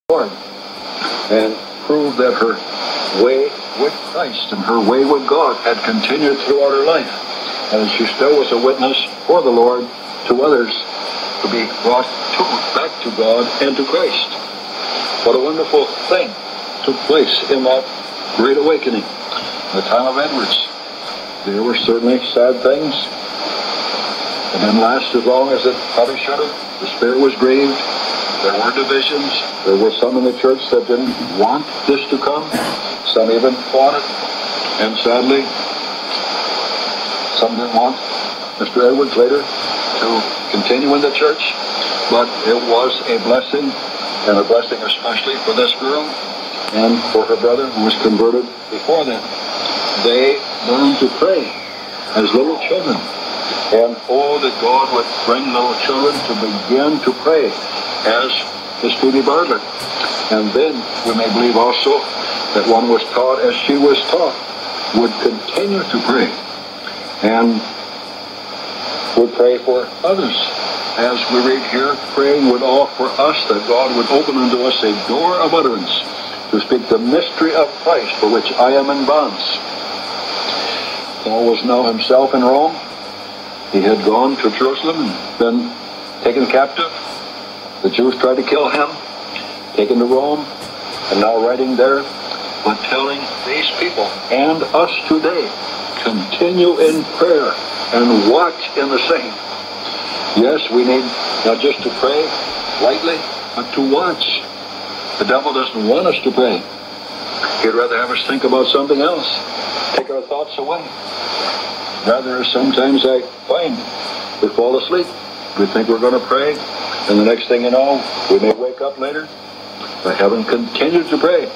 Lord and proved that her way with Christ and her way with God had continued throughout her life. And she still was a witness for the Lord to others to be brought back to God and to Christ. What a wonderful thing took place in that great awakening, the time of Edwards. There were certainly sad things. It didn't last as long as it probably should have. The spirit was grieved. There were divisions. There were some in the church that didn't want this to come. Some even fought it. And sadly, some didn't want Mr. Edwards later to continue in the church. But it was a blessing, and a blessing especially for this girl and for her brother who was converted before then. They learned to pray as little children. And oh, that God would bring little children to begin to pray as Miss Phoebe Bartlett. And then we may believe also that one was taught as she was taught, would continue to pray and would pray for others. As we read here, praying would offer us that God would open unto us a door of utterance to speak the mystery of Christ, for which I am in bonds. Paul was now himself in Rome. He had gone to Jerusalem and been taken captive. The Jews tried to kill him, taken to Rome, and now writing there, but telling these people and us today, continue in prayer and watch in the same. Yes, we need not just to pray lightly, but to watch. The devil doesn't want us to pray. He'd rather have us think about something else, take our thoughts away. Rather, sometimes I find we fall asleep. We think we're going to pray, and the next thing you know, we may wake up later. I haven't continued to pray.